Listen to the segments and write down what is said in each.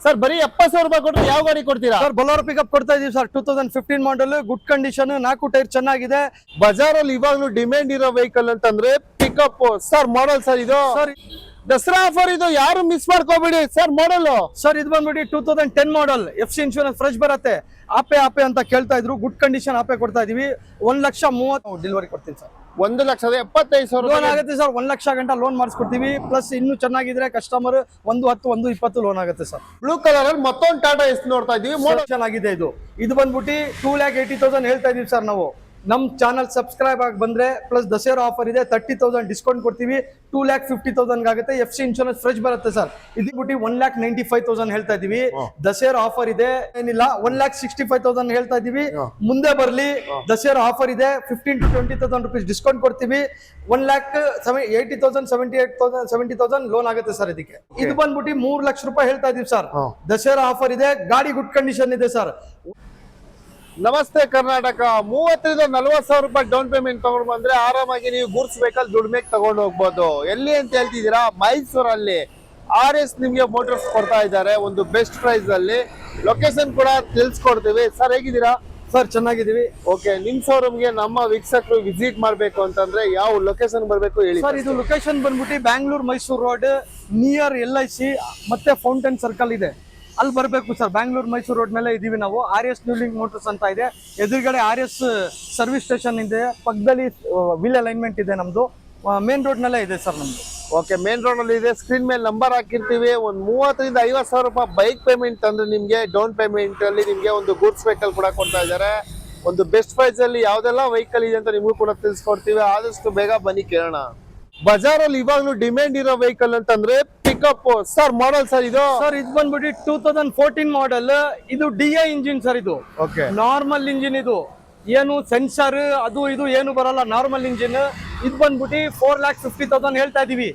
Sir ಬರೀ 70,000 ರೂಪಾಯಿ ಕೊಟ್ಟರೆ ಯಾವ ಗಾಡಿ ಕೊಡ್ತೀರಾ? ಸರ್ ಬೊಲೋರೋ ಪಿಕಪ್ ಕೊಡ್ತಾ ಇದೀವಿ ಸರ್. 2015 ಮಾಡಲ್, ಗುಡ್ ಕಂಡೀಷನ್, 4 ಟೈರ್ ಚೆನ್ನಾಗಿದೆ. ಬಜಾರ್ ಅಲ್ಲಿ ಇವಾಗ್ಲೂ ಡಿಮ್ಯಾಂಡ್ ಇರೋ ವೆಹಿಕಲ್ ಅಂತಂದ್ರೆ ಪಿಕಪ್. ಸರ್ ಮಾಡಲ್ ಸರ್ ಇದು ಸರ್ ದಸರಾ ಆಫರ್ ಇದು, ಯಾರು ಮಿಸ್ ಮಾಡ್ಕೋಬೇಡಿ ಸರ್. ಮಾಡಲ್ ಸರ್ ಇದು ಬಂದ್ಬಿಟ್ಟು 2010 ಮಾಡಲ್, FC ಇನ್ಶೂರೆನ್ಸ್ ಫ್ರೆಶ್ ಬರುತ್ತೆ. ಆಪೆ ಅಂತ ಕೇಳ್ತಾ ಇದ್ರು, ಗುಡ್ ಕಂಡೀಷನ್ ಆಪೆ ಕೊಡ್ತಾ ಇದೀವಿ. 1,30,000 ಡೆಲಿವರಿ ಕೊಡ್ತೀನಿ ಸರ್. 1,75,000 ಲೋನ್ ಆಗುತ್ತೆ ಸರ್. 1 ಲಕ್ಷ ಗಂಟ ಲೋನ್ ಮಾಡಿಸ್ಕೊಡ್ತೀವಿ. ಪ್ಲಸ್ ಇನ್ನು ಚೆನ್ನಾಗಿದ್ರೆ ಕಸ್ಟಮರ್ 1,10,000 1,20,000 ಲೋನ್ ಆಗುತ್ತೆ ಸರ್. ಬ್ಲೂ ಕಲರ್ ಅಲ್ಲಿ ಮತ್ತೊಂದು ಟಾಟಾ ಎಸ್ ನೋಡ್ತಾ ಇದೀವಿ. ಮಾಡಲ್ ಚೆನ್ನಾಗಿದೆ ಇದು. ಇದು ಬಂದ್ಬಿಟ್ಟು 2,80,000 ಹೇಳ್ತಾ ಇದೀವಿ ಸರ್ ನಾವು. ನಮ್ ಚಾನಲ್ ಸಬ್ಸ್ಕ್ರೈಬ್ ಆಗಿ ಬಂದ್ರೆ ಪ್ಲಸ್ ದಸರಾ ಆಫರ್ ಇದೆ, 30,000 ಡಿಸ್ಕೌಂಟ್ ಕೊಡ್ತೀವಿ. 2,50,000 ಆಗುತ್ತೆ. FC ಇನ್ಶೂರೆನ್ಸ್ ಫ್ರೆಶ್ ಬರುತ್ತೆ ಸರ್. ಇದು ಬಿಟ್ಟು 1,95,000 ಹೇಳ್ತಾ ಇದೀವಿ. ದಸರಾ ಆಫರ್ ಇದೆ, ಏನಿಲ್ಲ 1,65,000 ಹೇಳ್ತಾ ಇದೀವಿ. ಮುಂದೆ ಬರ್ಲಿ, ದಸರಾ ಆಫರ್ ಇದೆ. 15,000 to 20,000 rupees ಡಿಸ್ಕೌಂಟ್ ಕೊಡ್ತೀವಿ. 1,80,000 78,000 70,000 ಲೋನ್ ಆಗುತ್ತೆ ಸರ್ ಇದಕ್ಕೆ. ಇದು ಬಂದ್ಬಿಟ್ಟು 3 ಲಕ್ಷ ರೂಪಾಯಿ ಹೇಳ್ತಾ ಇದೀವಿ ಸರ್. ದಸರಾ ಆಫರ್ ಇದೆ, ಗಾಡಿ ಗುಡ್ ಕಂಡೀಷನ್ ಇದೆ ಸರ್. ನಮಸ್ತೆ ಕರ್ನಾಟಕ. 30,000 to 40,000 ರೂಪಾಯಿ ಡೌನ್ ಪೇಮೆಂಟ್ ತಗೊಂಡು ಬಂದ್ರೆ ಆರಾಮಾಗಿ ನೀವು ಗೂಡ್ಸ್ ವೆಹಿಕಲ್ ದುಡ್ಮೆಗೆ ತಗೊಂಡು ಹೋಗ್ಬೋದು. ಎಲ್ಲಿ ಅಂತ ಹೇಳ್ತಿದ್ದೀರಾ? ಮೈಸೂರಲ್ಲಿ RS ನಿಮ್ಗೆ ಮೋಟರ್ಸ್ ಕೊಡ್ತಾ ಇದ್ದಾರೆ ಒಂದು ಬೆಸ್ಟ್ ಪ್ರೈಸ್ ಅಲ್ಲಿ. ಲೊಕೇಶನ್ ಕೂಡ ತಿಳಿಸ್ಕೊಡ್ತೀವಿ. ಸರ್ ಹೇಗಿದ್ದೀರಾ? ಸರ್ ಚೆನ್ನಾಗಿದ್ದೀವಿ. ಓಕೆ, ನಿಮ್ ಶೋರೂಮ್ಗೆ ನಮ್ಮ ವೀಕ್ಷಕರು ವಿಸಿಟ್ ಮಾಡ್ಬೇಕು ಅಂತಂದ್ರೆ ಯಾವ ಲೊಕೇಶನ್ ಬರ್ಬೇಕು ಹೇಳಿ ಸರ್. ಇದು ಲೊಕೇಶನ್ ಬಂದ್ಬಿಟ್ಟು Bangalore Mysuru road, near LIC ಮತ್ತೆ ಫೌಂಟೇನ್ ಸರ್ಕಲ್ ಇದೆ, ಅಲ್ಲಿ ಬರಬೇಕು ಸರ್. ಬ್ಯಾಂಗ್ಳೂರ್ ಮೈಸೂರು ರೋಡ್ ಮೇಲೆ ಇದೀವಿ ನಾವು. RS ನ್ಯೂಲಿಂಗ್ ಮೋಟರ್ಸ್ ಅಂತ ಇದೆ. ಎದುರುಗಡೆ RS ಸರ್ವಿಸ್ ಸ್ಟೇಷನ್ ಇದೆ, ಪಕ್ಕದಲ್ಲಿ ವೀಲ್ ಅಲೈನ್ಮೆಂಟ್ ಇದೆ ನಮ್ದು. ಮೇನ್ ರೋಡ್ ನಲ್ಲೇ ಇದೆ ಸರ್ ನಮ್ದು. ಓಕೆ, ಮೇನ್ ರೋಡ್ ಅಲ್ಲಿ ಇದೆ. ಸ್ಕ್ರೀನ್ ಮೇಲೆ ನಂಬರ್ ಹಾಕಿರ್ತೀವಿ. ಒಂದು 30,000 to 50,000 ರೂಪಾಯಿ ಬೈಕ್ ಪೇಮೆಂಟ್ ಅಂದ್ರೆ ನಿಮ್ಗೆ ಡೌನ್ ಪೇಮೆಂಟ್ ಅಲ್ಲಿ ನಿಮ್ಗೆ ಒಂದು ಗೂಡ್ಸ್ ವೆಹಿಕಲ್ ಕೂಡ ಕೊಡ್ತಾ ಇದ್ದಾರೆ. ಒಂದು ಬೆಸ್ಟ್ ಪ್ರೈಸ್ ಅಲ್ಲಿ ಯಾವ್ದೆಲ್ಲ ವೆಹಿಕಲ್ ಇದೆ ಅಂತ ನಿಮಗೂ ಕೂಡ ತಿಳಿಸ್ಕೊಡ್ತೀವಿ. ಆದಷ್ಟು ಬೇಗ ಬನ್ನಿ ಕೇಳೋಣ. ಬಜಾರ್ ಅಲ್ಲಿ ಇವಾಗ್ಲೂ ಡಿಮ್ಯಾಂಡ್ ಇರೋ ವೆಹಿಕಲ್ ಅಂತಂದ್ರೆ ಪಿಕಪ್. ಸರ್ ಮಾಡಲ್ ಸರ್ ಇದು? ಸರ್ ಇದು ಬಂದ್ಬಿಟ್ಟು 2014 ಮಾಡಲ್. ಇದು DI ಇಂಜಿನ್ ಸರ್. ಇದು ಓಕೆ, ನಾರ್ಮಲ್ ಇಂಜಿನ್. ಇದು ಏನು ಸೆನ್ಸರ್ ಅದು ಇದು ಏನು ಬರಲ್ಲ, ನಾರ್ಮಲ್ ಇಂಜಿನ್. ಇದು ಬಂದ್ಬಿಟ್ಟು 4,50,000 ಹೇಳ್ತಾ ಇದೀವಿ.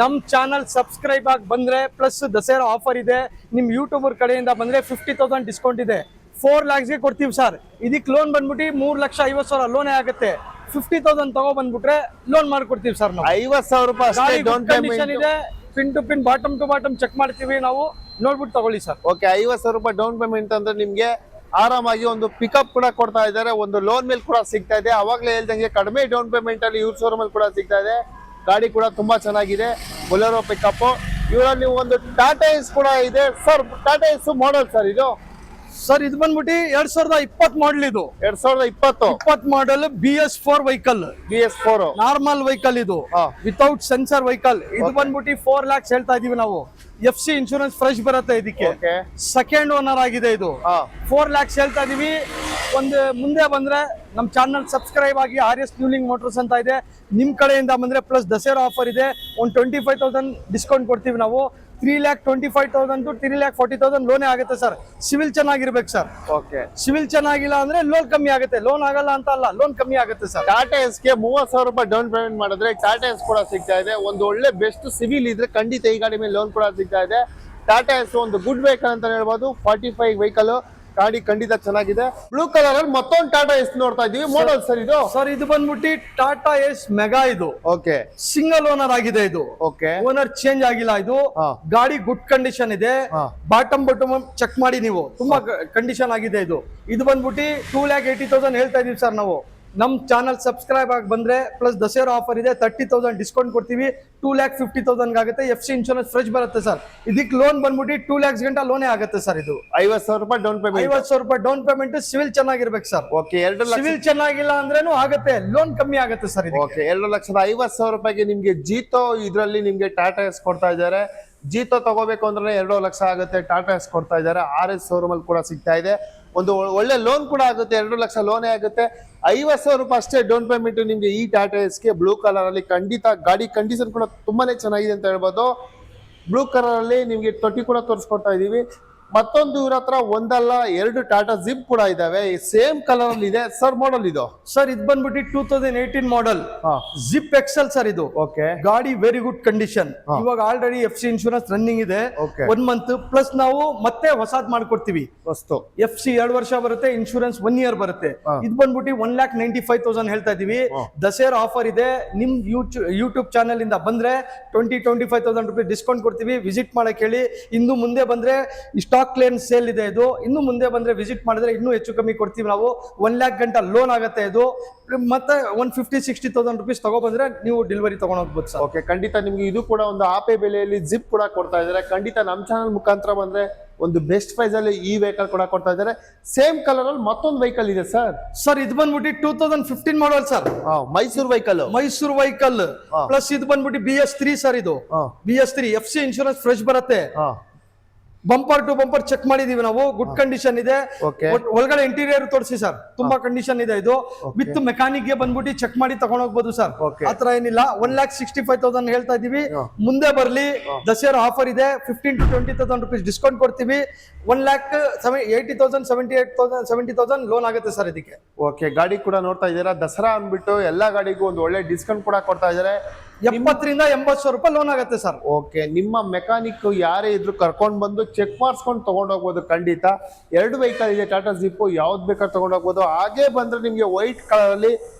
ನಮ್ ಚಾನಲ್ ಸಬ್ಸ್ಕ್ರೈಬ್ ಆಗಿ ಬಂದ್ರೆ ಪ್ಲಸ್ ದಸರಾ ಆಫರ್ ಇದೆ. ನಿಮ್ ಯೂಟ್ಯೂಬರ್ ಕಡೆಯಿಂದ ಬಂದ್ರೆ 50,000 ಡಿಸ್ಕೌಂಟ್ ಇದೆ. 4 lakhs ಕೊಡ್ತೀವಿ ಸರ್. ಇದಕ್ಕೆ ಲೋನ್ ಬಂದ್ಬಿಟ್ಟು 3,50,000 ಲೋನೇ ಆಗುತ್ತೆ. 50,000 ತಗೋ ಬಂದ್ಬಿಟ್ರೆ ಲೋನ್ ಮಾಡ್ಕೊಡ್ತೀವಿ ಸರ್ ನಾವು. 50,000 ರೂಪಾಯಿ ಅಷ್ಟೇ ಡೌನ್ ಪೇಮೆಂಟ್ ಇದೆ. Pin to pin, bottom to bottom check ಮಾಡ್ತೀವಿ ನಾವು, ನೋಡ್ಬಿಟ್ಟು ತಗೊಳ್ಳಿ ಸರ್. ಓಕೆ, 50,000 ರೂಪಾಯಿ ಡೌನ್ ಪೇಮೆಂಟ್ ಅಂದ್ರೆ ನಿಮ್ಗೆ ಆರಾಮಾಗಿ ಒಂದು ಪಿಕಪ್ ಕೂಡ ಕೊಡ್ತಾ ಇದ್ದಾರೆ. ಒಂದು ಲೋನ್ ಮೇಲೆ ಕೂಡ ಸಿಗ್ತಾ ಇದೆ. ಅವಾಗಲೇ ಹೇಳ್ದಂಗೆ ಕಡಿಮೆ ಡೌನ್ ಪೇಮೆಂಟ್ ಅಲ್ಲಿ ಇವ್ರ ಶೋರೂಮ್ ಅಲ್ಲಿ ಕೂಡ ಸಿಗ್ತಾ ಇದೆ. ಗಾಡಿ ಕೂಡ ತುಂಬಾ ಚೆನ್ನಾಗಿದೆ, ಬೊಲೆರೋ ಪಿಕಪ್. ಇವರಲ್ಲಿ ಒಂದು ಟಾಟಾ ಎಸ್ ಕೂಡ ಇದೆ sir. Tata S model sir ಇದು? ಸರ್ ಇದು ಬಂದ್ಬಿಟ್ಟು 2020 ಮಾಡಲ್. ಇದು 2020 model BS4 vehicle. BS4 normal vehicle ಇದು, ವಿತೌಟ್ ಸೆನ್ಸರ್ ವೆಹಿಕಲ್. ಇದು ಬಂದ್ಬಿಟ್ಟು 4 lakhs ಹೇಳ್ತಾ ಇದೀವಿ ನಾವು. FC ಇನ್ಶೂರೆನ್ಸ್ ಫ್ರೆಶ್ ಬರುತ್ತೆ ಇದಕ್ಕೆ. ಸೆಕೆಂಡ್ ಓನರ್ ಆಗಿದೆ ಇದು. 4 lakhs ಹೇಳ್ತಾ ಇದೀವಿ. ಒಂದು ಮುಂದೆ ಬಂದ್ರೆ ನಮ್ ಚಾನಲ್ ಸಬ್ಸ್ಕ್ರೈಬ್ ಆಗಿ RS ನ್ಯೂಲಿಂಗ್ ಮೋಟರ್ಸ್ ಅಂತ ಇದೆ. ನಿಮ್ ಕಡೆಯಿಂದ ಬಂದ್ರೆ ಪ್ಲಸ್ ದಸರಾ ಆಫರ್ ಇದೆ. ಒಂದು 25,000 ಡಿಸ್ಕೌಂಟ್ ಕೊಡ್ತೀವಿ ನಾವು. 3,25,000 to 3,40,000 ಲೋನೇ ಆಗುತ್ತೆ ಸರ್. ಸಿವಿಲ್ ಚೆನ್ನಾಗಿರ್ಬೇಕು ಸರ್. ಓಕೆ, ಸಿವಿಲ್ ಚೆನ್ನಾಗಿಲ್ಲ ಅಂದ್ರೆ ಲೋನ್ ಕಮ್ಮಿ ಆಗುತ್ತೆ. ಲೋನ್ ಆಗಲ್ಲ ಅಂತ ಅಲ್ಲ, ಲೋನ್ ಕಮ್ಮಿ ಆಗುತ್ತೆ ಸರ್. ಟಾಟಾ ಎಸ್ ಗೆ 30,000 ರೂಪಾಯಿ ಡೌನ್ ಪೇಮೆಂಟ್ ಮಾಡಿದ್ರೆ ಟಾಟಾ ಎಸ್ ಕೂಡ ಸಿಗ್ತಾ ಇದೆ. ಒಂದು ಒಳ್ಳೆ ಬೆಸ್ಟ್ ಸಿವಿಲ್ ಇದ್ರೆ ಖಂಡಿತ ಈ ಗಾಡಿ ಮೇಲೆ ಲೋನ್ ಕೂಡ ಸಿಗ್ತಾ ಇದೆ. ಟಾಟಾ ಎಸ್ ಒಂದು ಗುಡ್ ವೆಹಿಕಲ್ ಅಂತ ಹೇಳ್ಬೋದು. 45 ವೆಹಿಕಲ್ ಗಾಡಿ ಖಂಡಿತ ಚೆನ್ನಾಗಿದೆ. ಬ್ಲೂ ಕಲರ್ ಅಲ್ಲಿ ಮತ್ತೊಂದು ಟಾಟಾ ಎಸ್ ನೋಡ್ತಾ ಇದೀವಿ. ಮಾಡಲ್ ಸರ್ ಇದು? ಸರ್ ಇದು ಬಂದ್ಬಿಟ್ಟು ಟಾಟಾ ಎಸ್ ಮೆಗಾ. ಇದು ಓಕೆ, ಸಿಂಗಲ್ ಓನರ್ ಆಗಿದೆ. ಇದು ಓಕೆ, ಓನರ್ ಚೇಂಜ್ ಆಗಿಲ್ಲ. ಇದು ಗಾಡಿ ಗುಡ್ ಕಂಡೀಷನ್ ಇದೆ. ಬಾಟಮ್ ಚೆಕ್ ಮಾಡಿ ನೀವು, ತುಂಬಾ ಕಂಡೀಷನ್ ಆಗಿದೆ ಇದು. ಇದು ಬಂದ್ಬಿಟ್ಟು 2,80,000 ಹೇಳ್ತಾ ಇದೀವಿ ಸರ್ ನಾವು. ನಮ್ ಚಾನಲ್ ಸಬ್ಸ್ಕ್ರೈಬ್ ಆಗಿ ಬಂದ್ರೆ ಪ್ಲಸ್ ದಸರಾ ಆಫರ್ ಇದೆ. 30,000 ಡಿಸ್ಕೌಂಟ್ ಕೊಡ್ತೀವಿ. 2,50,000 ಆಗುತ್ತೆ. FC ಇನ್ಶೂರೆನ್ಸ್ ಫ್ರೆಶ್ ಬರುತ್ತೆ ಸರ್. ಇದಕ್ಕೆ ಲೋನ್ ಬಂದ್ಬಿಟ್ಟು 2 lakhs ಗಂಟ ಲೋನೇ ಆಗುತ್ತೆ ಸರ್. ಇದು 50,000 ರೂಪಾಯಿ ಡೌನ್ ಪೇಮೆಂಟ್. 50,000 ರೂಪಾಯಿ ಡೌನ್ ಪೇಮೆಂಟ್. ಸಿವಿಲ್ ಚೆನ್ನಾಗಿರ್ಬೇಕು ಸರ್. ಓಕೆ, 2 ಲಕ್ಷ ಸಿವಿಲ್ ಚೆನ್ನಾಗಿಲ್ಲ ಅಂದ್ರೇನು ಆಗುತ್ತೆ, ಲೋನ್ ಕಮ್ಮಿ ಆಗುತ್ತೆ ಸರ್. ಓಕೆ, 2,50,000 ರೂಪಾಯಿಗೆ ನಿಮ್ಗೆ ಜೀತೋ ಇದರಲ್ಲಿ ನಿಮ್ಗೆ ಟಾಟಾ ಎಸ್ ಕೊಡ್ತಾ ಇದ್ದಾರೆ. ಜೀತೋ ತಗೋಬೇಕು ಅಂದ್ರೆ 2 ಲಕ್ಷ ಆಗುತ್ತೆ. ಟಾಟಾ ಎಸ್ ಕೊಡ್ತಾ ಇದ್ದಾರೆ. RS ಶೋರೂಮ್ ಅಲ್ಲಿ ಕೂಡ ಸಿಗ್ತಾ ಇದೆ. ಒಂದು ಒಳ್ಳೆ ಲೋನ್ ಕೂಡ ಆಗುತ್ತೆ. 2 ಲಕ್ಷ ಲೋನೇ ಆಗುತ್ತೆ. 50,000 ರೂಪಾಯಿ ಅಷ್ಟೇ ಡೌನ್ ಪೇಮೆಂಟ್ ನಿಮ್ಗೆ ಈ ಟಾಟಾ ಎಸ್ಗೆ. ಬ್ಲೂ ಕಲರ್ ಅಲ್ಲಿ ಖಂಡಿತ ಗಾಡಿ ಕಂಡೀಷನ್ ಕೂಡ ತುಂಬಾನೇ ಚೆನ್ನಾಗಿದೆ ಅಂತ ಹೇಳ್ಬೋದು. ಬ್ಲೂ ಕಲರ್ ಅಲ್ಲಿ ನಿಮ್ಗೆ ತೊಟ್ಟಿ ಕೂಡ ತೋರಿಸ್ಕೊಡ್ತಾ ಇದೀವಿ. ಮತ್ತೊಂದು ಇವ್ರ ಹತ್ರ ಒಂದಲ್ಲ ಎರಡು ಟಾಟಾ ಜಿಪ್ ಕೂಡ ಇದಾವೆ ಸೇಮ್ ಕಲರ್ ಅಲ್ಲಿ ಇದೆ ಸರ್ ಮಾಡಲ್ ಇದು ಸರ್ ಇದು ಬಂದ್ಬಿಟ್ಟು 2018 ಮಾಡೆಲ್ ಜಿಪ್ ಎಕ್ಸೆಲ್ ಸರ್ ಇದು. ಓಕೆ ಗಾಡಿ ವೆರಿ ಗುಡ್ ಕಂಡೀಷನ್. ಇವಾಗ ಆಲ್ರೆಡಿ FC ಇನ್ಶೂರೆನ್ಸ್ ರನ್ನಿಂಗ್ ಇದೆ, 1 ಮಂತ್ ಪ್ಲಸ್ ನಾವು ಮತ್ತೆ ಹೊಸದ್ ಮಾಡ್ಕೊಡ್ತೀವಿ. ವಸ್ತು FC 2 ವರ್ಷ ಬರುತ್ತೆ, ಇನ್ಶೂರೆನ್ಸ್ 1 ಇಯರ್ ಬರುತ್ತೆ. ಇದು ಬಂದ್ಬಿಟ್ಟು 1,95,000 ಹೇಳ್ತಾ ಇದೀವಿ. ದಸರಾ ಆಫರ್ ಇದೆ. ನಿಮ್ ಯೂಟ್ಯೂಬ್ ಚಾನಲ್ ಇಂದ ಬಂದ್ರೆ 25,000 ರೂಪಾಯಿ ಡಿಸ್ಕೌಂಟ್ ಕೊಡ್ತೀವಿ. ವಿಸಿಟ್ ಮಾಡಕ್ ಹೇಳಿ. ಇನ್ನು ಮುಂದೆ ಬಂದ್ರೆ ಸ್ಟಾಕ್ ಕ್ಲಿಯರೆನ್ಸ್ ಸೇಲ್ ಇದೆ ಇದು. ಇನ್ನು ಮುಂದೆ ಬಂದ್ರೆ ವಿಸಿಟ್ ಮಾಡಿದ್ರೆ ಇನ್ನೂ ಹೆಚ್ಚು ಕಮ್ಮಿ ಕೊಡ್ತೀವಿ ನಾವು. 1 lakh ಗಂಟ ಲೋನ್ ಆಗುತ್ತೆ ಇದು. ಮತ್ತೆ 150,000-60,000 ರೂಪೀಸ್ ತಗೋ ಬಂದ್ರೆ ನೀವು ಡೆಲಿವರಿ ತಗೊಂಡ್ ಹೋಗ್ಬೋದು ಸರ್. ಓಕೆ, ಖಂಡಿತ ನಿಮ್ಗೆ ಇದು ಕೂಡ ಒಂದು ಆಪೆ ಬೆಲೆಯಲ್ಲಿ ಜಿಪ್ ಕೂಡ ಕೊಡ್ತಾ ಇದ್ದಾರೆ. ಖಂಡಿತ ನಮ್ಮ ಚಾನಲ್ ಮುಖಾಂತರ ಬಂದ್ರೆ ಒಂದು ಬೆಸ್ಟ್ ಪ್ರೈಸ್ ಅಲ್ಲಿ ಈ ವೆಹಿಕಲ್ ಕೂಡ ಕೊಡ್ತಾ ಇದ್ದಾರೆ. ಸೇಮ್ ಕಲರ್ ಅಲ್ಲಿ ಮತ್ತೊಂದು ವೆಹಿಕಲ್ ಇದೆ ಸರ್. ಸರ್ ಇದು ಬಂದ್ಬಿಟ್ಟು 2015 model sir. Mysuru vehicle. Mysuru vehicle plus ಇದು ಬಂದ್ಬಿಟ್ಟು BS3 ಸರ್. ಇದು BS3 FC ಇನ್ಶೂರೆನ್ಸ್ ಫ್ರೆಶ್ ಬರುತ್ತೆ. ಬಂಪರ್ ಟು ಬಂಪರ್ ಚೆಕ್ ಮಾಡಿದೀವಿ ನಾವು. ಗುಡ್ ಕಂಡೀಷನ್ ಇದೆ. ಒಳಗಡೆ ಇಂಟೀರಿಯರ್ ತೋರಿಸಿ ಸರ್, ತುಂಬಾ ಕಂಡೀಷನ್ ಇದೆ ಇದು. ವಿತ್ ಮೆಕ್ಯಾನಿಕ್ ಗೆ ಬಂದ್ಬಿಟ್ಟು ಚೆಕ್ ಮಾಡಿ ತಗೊಂಡ್ ಹೋಗ್ಬೋದು ಸರ್. ಆತರ ಏನಿಲ್ಲ. 1,65,000 ಹೇಳ್ತಾ ಇದೀವಿ. ಮುಂದೆ ಬರ್ಲಿ, ದಸರಾ ಆಫರ್ ಇದೆ. 15,000-20,000 ರೂಪೀಸ್ ಡಿಸ್ಕೌಂಟ್ ಕೊಡ್ತೀವಿ. 1,80,000 70,000 ಲೋನ್ ಆಗುತ್ತೆ ಸರ್ ಇದಕ್ಕೆ. ಓಕೆ, ಗಾಡಿ ಕೂಡ ನೋಡ್ತಾ ಇದ್ದೀರಾ. ದಸರಾ ಅಂದ್ಬಿಟ್ಟು ಎಲ್ಲಾ ಗಾಡಿಗೂ ಒಂದು ಒಳ್ಳೆ ಡಿಸ್ಕೌಂಟ್ ಕೂಡ ಕೊಡ್ತಾ ಇದ್ದಾರೆ. 70,000-80,000 ರೂಪಾಯಿ ಲೋನ್ ಆಗುತ್ತೆ ಸರ್. ಓಕೆ, ನಿಮ್ಮ ಮೆಕ್ಯಾನಿಕ್ ಯಾರೇ ಇದ್ರು ಕರ್ಕೊಂಡ್ ಬಂದು ಚೆಕ್ ಮಾಡಿಸ್ಕೊಂಡು ತಗೊಂಡ್ ಹೋಗ್ಬೋದು. ಖಂಡಿತ 2 ವೆಹಿಕಲ್ ಇದೆ ಟಾಟಾ ಜಿಪ್, ಯಾವ್ದು ಬೇಕಾದ್ರೆ ತಗೊಂಡ್ ಹೋಗ್ಬೋದು. ಹಾಗೆ ಬಂದ್ರೆ ನಿಮ್ಗೆ ವೈಟ್ ಕಲರ್ ಅಲ್ಲಿ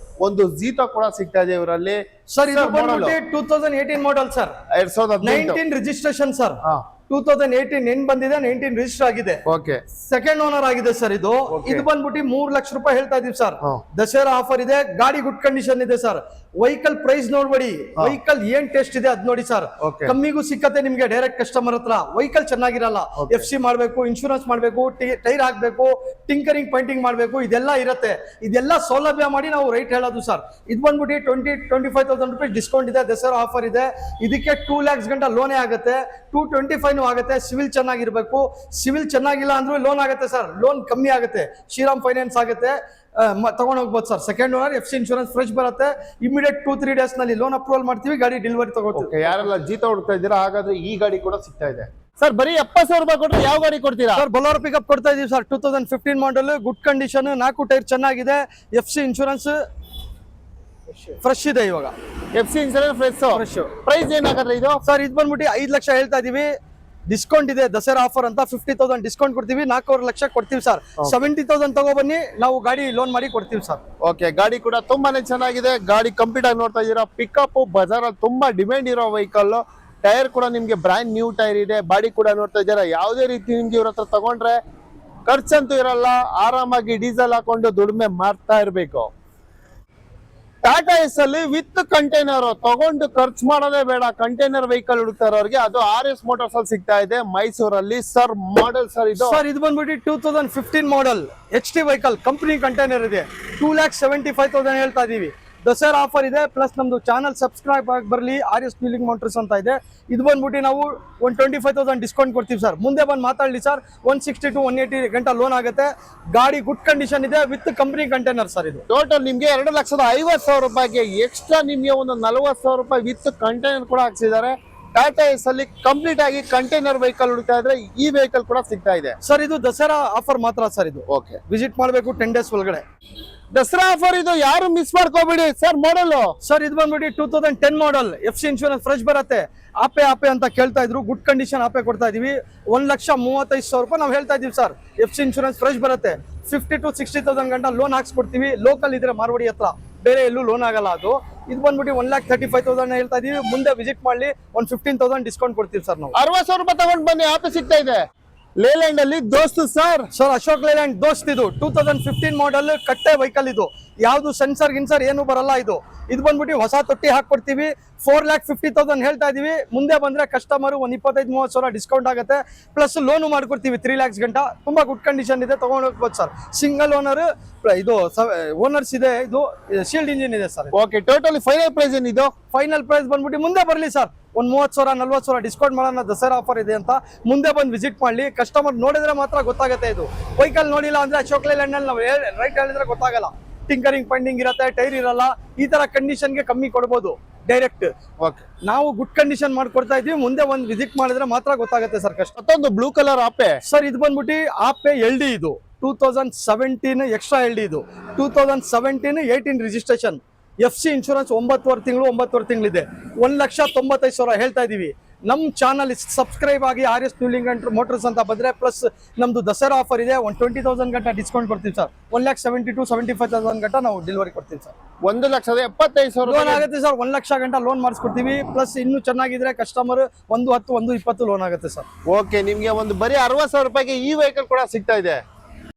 ಒಂದು ಜೀತೋ ಕೂಡ ಸಿಗ್ತಾ ಇದೆ ಇವರಲ್ಲಿ ಸರ್. ಇದು 2018 ಮಾಡಲ್ ಸರ್. 2019 registration sir. 2018 ಏನ್ ಬಂದಿದೆ, 19 ರಿಜಿಸ್ಟರ್ ಆಗಿದೆ. ಓಕೆ, ಸೆಕೆಂಡ್ ಓನರ್ ಆಗಿದೆ ಸರ್ ಇದು. ಇದು ಬಂದ್ಬಿಟ್ಟು 3 ಲಕ್ಷ ರೂಪಾಯಿ ಹೇಳ್ತಾ ಇದೀವಿ ಸರ್. ದಸರಾ ಆಫರ್ ಇದೆ. ಗಾಡಿ ಗುಡ್ ಕಂಡೀಷನ್ ಇದೆ ಸರ್. ವೆಹಿಕಲ್ ಪ್ರೈಸ್ ನೋಡ್ಬೇಡಿ, ವೆಹಿಕಲ್ ಏನ್ ಟೆಸ್ಟ್ ಇದೆ ಅದ್ ನೋಡಿ ಸರ್. ಕಮ್ಮಿಗೂ ಸಿಕ್ಕತ್ತೆ ನಿಮ್ಗೆ ಡೈರೆಕ್ಟ್ ಕಸ್ಟಮರ್ ಹತ್ರ. ವೆಹಿಕಲ್ ಚೆನ್ನಾಗಿರಲ್ಲ, FC ಮಾಡ್ಬೇಕು, ಇನ್ಶೂರೆನ್ಸ್ ಮಾಡ್ಬೇಕು, ಟೈರ್ ಹಾಕ್ಬೇಕು, ಟಿಂಕರಿಂಗ್ ಪೈಂಟಿಂಗ್ ಮಾಡ್ಬೇಕು, ಇದೆಲ್ಲ ಇರುತ್ತೆ. ಇದೆಲ್ಲ ಸೌಲಭ್ಯ ಮಾಡಿ ನಾವು ರೈಟ್ ಹೇಳೋದು ಸರ್. ಇದು ಬಂದ್ಬಿಟ್ಟು 20,000-25,000 ರೂಪಾಯಿ ಡಿಸ್ಕೌಂಟ್ ಇದೆ. ದಸರಾ ಆಫರ್ ಇದೆ. ಇದಕ್ಕೆ 2 lakhs ಗಂಟ ಲೋನೇ ಆಗುತ್ತೆ. 225 ಆಗುತ್ತೆ. ಸಿವಿಲ್ ಚೆನ್ನಾಗಿರ್ಬೇಕು. ಸಿವಿಲ್ ಚೆನ್ನಾಗಿಲ್ಲ ಅಂದ್ರೂ ಲೋನ್ ಆಗುತ್ತೆ ಸರ್. ಲೋನ್ ಕಮ್ಮಿ ಆಗುತ್ತೆ. ಶ್ರೀರಾಮ್ ಫೈನಾನ್ಸ್ ಆಗುತ್ತೆ. ತಗೊಂಡ್ ಹೋಗ್ಬೋದು sir. Second owner, FC insurance fresh ಬರುತ್ತೆ. ಇಮಿಡಿಯೇಟ್ 2-3 ಡೇಸ್ ನಲ್ಲಿ ಲೋನ್ ಅಪ್ರೂವಲ್ ಮಾಡ್ತೀವಿ. ಗಾಡಿ ಡೆಲಿವರಿ ತಗೋತೀವಿ. ಯಾರೆಲ್ಲ ಜೀತ ಹುಡುಕ್ತಾ ಇದ್ದೀರಾ, ಹಾಗಾದ್ರೆ ಈ ಗಾಡಿ ಕೂಡ ಸಿಗ್ತಾ ಇದೆ ಸರ್. ಬರೀ 70,000 ರೂಪಾಯಿ ಕೊಟ್ಟರೆ ಯಾವ ಗಾಡಿ ಕೊಡ್ತೀರಾ ಸರ್? ಬೊಲೋರೋ ಪಿಕಪ್ ಕೊಡ್ತಾ ಇದೀವಿ ಸರ್. 2015 ಮಾಡಲ್, ಗುಡ್ ಕಂಡೀಷನ್, 4 ಟೈರ್ ಚೆನ್ನಾಗಿದೆ. FC ಇನ್ಶೂರೆನ್ಸ್ ಫ್ರೆಶ್ ಇದೆ ಇವಾಗ. FC insurance fresh. ಪ್ರೈಸ್ ಏನಾಗುತ್ತೆ ಇದು ಸರ್? ಇದು ಬಂದ್ಬಿಟ್ಟು 5 ಲಕ್ಷ ಹೇಳ್ತಾ ಇದೀವಿ. ಡಿಸ್ಕೌಂಟ್ ಇದೆ ದಸರಾ ಆಫರ್ ಅಂತ. 50,000 ಡಿಸ್ಕೌಂಟ್ ಕೊಡ್ತೀವಿ. 4.5 ಲಕ್ಷ ಕೊಡ್ತೀವಿ ಸರ್. 70,000 ತಗೋ ಬನ್ನಿ, ನಾವು ಗಾಡಿ ಲೋನ್ ಮಾಡಿ ಕೊಡ್ತೀವಿ ಸರ್. ಓಕೆ, ಗಾಡಿ ಕೂಡ ತುಂಬಾನೇ ಚೆನ್ನಾಗಿದೆ. ಗಾಡಿ ಕಂಪ್ಲೀಟ್ ಆಗಿ ನೋಡ್ತಾ ಇದ್ದೀರಾ. ಪಿಕಪ್ ಬಜಾರ್ ಅಲ್ಲಿ ತುಂಬಾ ಡಿಮ್ಯಾಂಡ್ ಇರೋ ವೆಹಿಕಲ್. ಟೈರ್ ಕೂಡ ನಿಮ್ಗೆ ಬ್ರ್ಯಾಂಡ್ ನ್ಯೂ ಟೈರ್ ಇದೆ. ಬಾಡಿ ಕೂಡ ನೋಡ್ತಾ ಇದ್ದೀರಾ. ಯಾವುದೇ ರೀತಿ ನಿಮ್ಗೆ ಇವ್ರ ಹತ್ರ ತಗೊಂಡ್ರೆ ಖರ್ಚಂತೂ ಇರಲ್ಲ. ಆರಾಮಾಗಿ ಡೀಸೆಲ್ ಹಾಕೊಂಡು ದುಡಿಮೆ ಮಾಡ್ತಾ ಇರ್ಬೇಕು. ಟಾಟಾ ಎಸ್ ಅಲ್ಲಿ ವಿತ್ ಕಂಟೈನರ್ ತಗೊಂಡು ಖರ್ಚು ಮಾಡೋದೇ ಬೇಡ. ಕಂಟೈನರ್ ವೆಹಿಕಲ್ ಹುಡುಕ್ತಾ ಇರೋರಿಗೆ ಅದು RS ಮೋಟಾರ್ಸ್ ಅಲ್ಲಿ ಸಿಗ್ತಾ ಇದೆ ಮೈಸೂರಲ್ಲಿ. ಸರ್ ಮಾಡೆಲ್ ಸರ್ ಇದು? ಸರ್ ಇದು ಬಂದ್ಬಿಟ್ಟು 2015 model HT vehicle, company container ಇದೆ. 2,75,000 ಹೇಳ್ತಾ ಇದೀವಿ. ದಸರಾ ಆಫರ್ ಇದೆ. ಪ್ಲಸ್ ನಮ್ದು ಚಾನಲ್ ಸಬ್ಸ್ಕ್ರೈಬ್ ಆಗಿ ಬರಲಿ. RS ವೀಲಿಂಗ್ ಮೋಟರ್ಸ್ ಅಂತ ಇದೆ. ಇದು ಬಂದ್ಬಿಟ್ಟು ನಾವು 125,000 ಡಿಸ್ಕೌಂಟ್ ಕೊಡ್ತೀವಿ ಸರ್. ಮುಂದೆ ಬಂದು ಮಾತಾಡಲಿ ಸರ್. 160-180 ಗಂಟೆ ಲೋನ್ ಆಗುತ್ತೆ. ಗಾಡಿ ಗುಡ್ ಕಂಡೀಷನ್ ಇದೆ ವಿತ್ ಕಂಪನಿ ಕಂಟೈನರ್ ಸರ್. ಇದು ಟೋಟಲ್ ನಿಮ್ಗೆ 2,50,000 ರೂಪಾಯಿಗೆ ಎಕ್ಸ್ಟ್ರಾ ನಿಮ್ಗೆ ಒಂದು 40,000 ರೂಪಾಯಿ ವಿತ್ ಕಂಟೈನರ್ ಕೂಡ ಹಾಕ್ಸಿದ್ದಾರೆ. ಟಾಟಾ ಎಸ್ ಅಲ್ಲಿ ಕಂಪ್ಲೀಟ್ ಆಗಿ ಕಂಟೈನರ್ ವೆಹಿಕಲ್ ಹುಡುಕ್ತಾ ಇದ್ರೆ ಈ ವೆಹಿಕಲ್ ಕೂಡ ಸಿಗ್ತಾ ಇದೆ ಸರ್. ಇದು ದಸರಾ ಆಫರ್ ಮಾತ್ರ ಸರ್. ಇದು ಓಕೆ, ವಿಸಿಟ್ ಮಾಡಬೇಕು 10 ಡೇಸ್ ಒಳಗಡೆ. ದಸರಾ ಆಫರ್ ಇದು, ಯಾರು ಮಿಸ್ ಮಾಡ್ಕೋಬೇಡಿ ಸರ್. ಮಾಡೆಲ್ ಸರ್ ಇದು ಬಂದ್ಬಿಟ್ಟು 2010 ಮಾಡೆಲ್. FC ಇನ್ಶೂರೆನ್ಸ್ ಫ್ರೆಶ್ ಬರುತ್ತೆ. ಆಪೆ ಅಂತ ಕೇಳ್ತಾ ಇದ್ರು. ಗುಡ್ ಕಂಡೀಷನ್ ಆಪೆ ಕೊಡ್ತಾ ಇದೀವಿ. 1,35,000 ರೂಪಾಯಿ ನಾವು ಹೇಳ್ತಾ ಇದೀವಿ ಸರ್. FC ಇನ್ಶೂರೆನ್ಸ್ ಫ್ರೆಶ್ ಬರುತ್ತೆ. 50,000-60,000 ಗಂಟ ಲೋನ್ ಹಾಕ್ಸ್ಕೊಡ್ತೀವಿ. ಲೋಕಲ್ ಇದ್ರೆ ಮಾರ್ವಾಡಿ ಹತ್ರ, ಬೇರೆ ಎಲ್ಲೂ ಲೋನ್ ಆಗಲ್ಲ ಅದು. ಇದು ಬಂದ್ಬಿಟ್ಟು 1,35,000 ಹೇಳ್ತಾ ಇದೀವಿ. ಮುಂದೆ ವಿಸಿಟ್ ಮಾಡ್ಲಿ, 15,000 ಡಿಸ್ಕೌಂಟ್ ಕೊಡ್ತೀವಿ ಸರ್ ನಾವು. 60,000 ರೂಪಾಯಿ ತಗೊಂಡ್ ಬನ್ನಿ, ಆಪೆ ಸಿಗ್ತಾ ಇದೆ. ಲೇಲ್ಯಾಂಡ್ ಅಲ್ಲಿ ದೋಸ್ತ್ ಸರ್. ಅಶೋಕ್ ಲೇಲ್ಯಾಂಡ್ ದೋಸ್ತ್. ಇದು 2015 ಮಾಡಲ್ ಕಟ್ಟೆ ವೆಹಿಕಲ್. ಇದು ಯಾವ್ದು ಸೆನ್ಸರ್ ಗಿನ್ಸರ್ ಏನು ಬರಲ್ಲ. ಇದು ಬಂದ್ಬಿಟ್ಟು ಹೊಸ ತೊಟ್ಟಿ ಹಾಕೊಡ್ತೀವಿ. 4,50,000 ಹೇಳ್ತಾ ಇದೀವಿ. ಮುಂದೆ ಬಂದ್ರೆ ಕಸ್ಟಮರ್ 25-30,000 ಡಿಸ್ಕೌಂಟ್ ಆಗುತ್ತೆ. ಪ್ಲಸ್ ಲೋನ್ ಮಾಡ್ಕೊಡ್ತೀವಿ 3 lakhs ಗಂಟ. ತುಂಬಾ ಗುಡ್ ಕಂಡೀಷನ್ ಇದೆ, ತಗೊಂಡ್ ಹೋಗ್ಬೋದು ಸರ್. ಸಿಂಗಲ್ ಓನರ್, ಇದು ಓನರ್ಸ್ ಇದೆ. ಇದು ಶೀಲ್ಡ್ ಇಂಜಿನ್ ಇದೆ sir. Okay, totally final price ಏನಿದು? ಫೈನಲ್ ಪ್ರೈಸ್ ಬಂದ್ಬಿಟ್ಟು ಮುಂದೆ ಬರ್ಲಿ ಸರ್. ಒಂದು 30,000-40,000 ಡಿಸ್ಕೌಂಟ್ ಮಾಡೋಣ. ದಸರಾ ಆಫರ್ ಇದೆ ಅಂತ ಮುಂದೆ ಬಂದು ವಿಸಿಟ್ ಮಾಡ್ಲಿ. ಕಸ್ಟಮರ್ ನೋಡಿದ್ರೆ ಮಾತ್ರ ಗೊತ್ತಾಗುತ್ತೆ. ಇದು ವೆಹಿಕಲ್ ನೋಡಿಲ್ಲ ಅಂದ್ರೆ ಅಶೋಕ್ ಲೇಲ್ಯಾಂಡ್ ನಲ್ಲಿ ನಾವು ರೈಟ್ ಹೇಳಿದ್ರೆ ಗೊತ್ತಾಗಲ್ಲ. ಟಿಂಕರಿಂಗ್ ಪೈಂಟಿಂಗ್ ಇರುತ್ತೆ, ಟೈರ್ ಇರಲ್ಲ. ಈ ತರ ಕಂಡೀಷನ್ಗೆ ಕಮ್ಮಿ ಕೊಡ್ಬೋದು. Direct okay. ನಾವು ಗುಡ್ ಕಂಡೀಷನ್ ಮಾಡ್ಕೊಡ್ತಾ ಇದೀವಿ. ಮುಂದೆ ಒಂದು ವಿಸಿಟ್ ಮಾಡಿದ್ರೆ ಮಾತ್ರ ಗೊತ್ತಾಗುತ್ತೆ ಸರ್ ಕಷ್ಟ. ಮತ್ತೊಂದು ಬ್ಲೂ ಕಲರ್ ಆಪೆ ಸರ್ ಇದು ಬಂದ್ಬಿಟ್ಟು ಆಪೆ LD ಇದು 2017 ಎಕ್ಸ್ಟ್ರಾ LD ಇದು 2017 18 ರಿಜಿಸ್ಟ್ರೇಷನ್. FC insurance 9.5 ತಿಂಗಳಿದೆ. 1,95,000 ಹೇಳ್ತಾ ಇದೀವಿ. ನಮ್ಮ ಚಾನಲ್ ಸಬ್ಸ್ಕ್ರೈಬ್ ಆಗಿ RS ನ್ಯೂ ಲಿಂಕ್ ಮೋಟರ್ಸ್ ಅಂತ ಬಂದ್ರೆ ಪ್ಲಸ್ ನಮ್ದು ದಸರಾ ಆಫರ್ ಇದೆ. 20,000 ಗಂಟ ಡಿಸ್ಕೌಂಟ್ ಕೊಡ್ತೀವಿ ಸರ್. 1,72,75,000 ಗಂಟ ನಾವು ಡೆಲಿವರಿ ಕೊಡ್ತೀವಿ ಸರ್. 1,75,000 ಲೋನ್ ಆಗುತ್ತೆ ಸರ್. 1 ಲಕ್ಷ ಗಂಟ ಲೋನ್ ಮಾಡಿಸ್ಕೊಡ್ತೀವಿ. ಪ್ಲಸ್ ಇನ್ನು ಚೆನ್ನಾಗಿದ್ರೆ ಕಸ್ಟಮರ್ 1,10,1,20 ಲೋನ್ ಆಗುತ್ತೆ ಸರ್. ಓಕೆ, ನಿಮ್ಗೆ ಒಂದು ಬರೀ 60,000 ರೂಪಾಯಿಗೆ ಈ ವೆಹಿಕಲ್ ಕೂಡ ಸಿಗ್ತಾ ಇದೆ.